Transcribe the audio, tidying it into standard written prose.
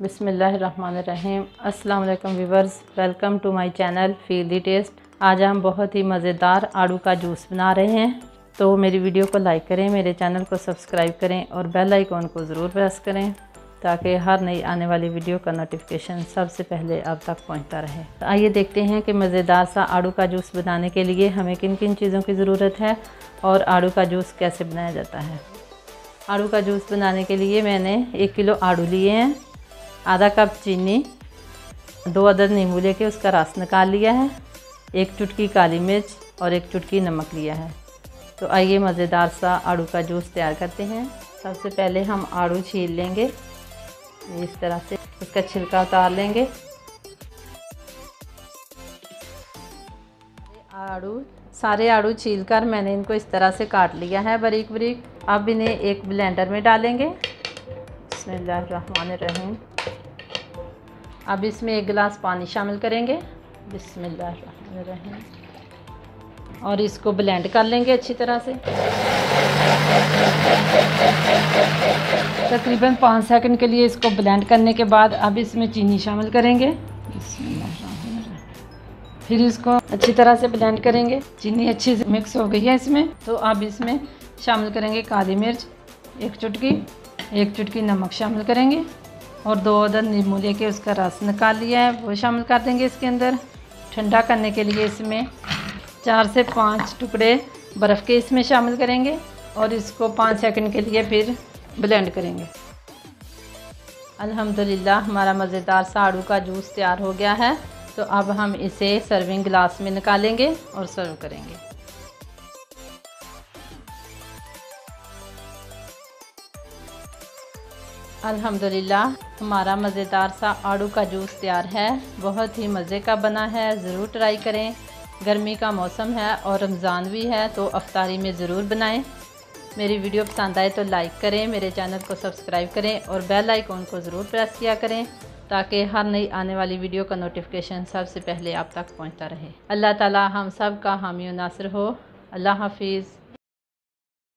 बिस्मिल्लाहिर्रहमानिर्रहीम। अस्सलाम वालेकुम viewers, welcome to my channel feel the taste. आज हम बहुत ही मज़ेदार आड़ू का जूस बना रहे हैं, तो मेरी वीडियो को लाइक करें, मेरे चैनल को सब्सक्राइब करें और बेल आइकॉन को ज़रूर प्रेस करें ताकि हर नई आने वाली वीडियो का नोटिफिकेशन सबसे पहले आप तक पहुंचता रहे। तो आइए देखते हैं कि मज़ेदार सा आड़ू का जूस बनाने के लिए हमें किन किन चीज़ों की ज़रूरत है और आड़ू का जूस कैसे बनाया जाता है। आड़ू का जूस बनाने के लिए मैंने 1 किलो आड़ू लिए हैं, आधा कप चीनी, 2 अदद नींबू लेके उसका रस निकाल लिया है, 1 चुटकी काली मिर्च और 1 चुटकी नमक लिया है। तो आइए मज़ेदार सा आड़ू का जूस तैयार करते हैं। सबसे पहले हम आड़ू छील लेंगे, इस तरह से इसका छिलका उतार लेंगे। सारे आड़ू छीलकर मैंने इनको इस तरह से काट लिया है बारीक बारीक। अब इन्हें एक ब्लेंडर में डालेंगे। बिस्मिल्लाहिर्रहमानिर्रहीम। अब इसमें 1 गिलास पानी शामिल करेंगे। बिस्मिल्लाहिर्रहमानिर्रहीम। और इसको ब्लेंड कर लेंगे अच्छी तरह से। तकरीबन 5 सेकंड के लिए इसको ब्लेंड करने के बाद अब इसमें चीनी शामिल करेंगे। फिर इसको अच्छी तरह से ब्लेंड करेंगे। चीनी अच्छी से मिक्स हो गई है इसमें, तो अब इसमें शामिल करेंगे काली मिर्च 1 चुटकी, 1 चुटकी नमक शामिल करेंगे और 2 अदद नींबू लेके उसका रस निकाल लिया है वो शामिल कर देंगे इसके अंदर। ठंडा करने के लिए इसमें 4 से 5 टुकड़े बर्फ़ के इसमें शामिल करेंगे और इसको 5 सेकंड के लिए फिर ब्लेंड करेंगे। अल्हम्दुलिल्लाह हमारा मज़ेदार सा आड़ू का जूस तैयार हो गया है। तो अब हम इसे सर्विंग ग्लास में निकालेंगे और सर्व करेंगे। अल्हम्दुलिल्लाह हमारा मज़ेदार सा आड़ू का जूस तैयार है। बहुत ही मज़े का बना है, ज़रूर ट्राई करें। गर्मी का मौसम है और रमज़ान भी है, तो अफ्तारी में ज़रूर बनाएं। मेरी वीडियो पसंद आए तो लाइक करें, मेरे चैनल को सब्सक्राइब करें और बेल आइकॉन को ज़रूर प्रेस किया करें ताकि हर नई आने वाली वीडियो का नोटिफिकेशन सबसे पहले आप तक पहुंचता रहे। अल्लाह ताला हम सब का हामी और नासिर हो। अल्लाह हाफिज़।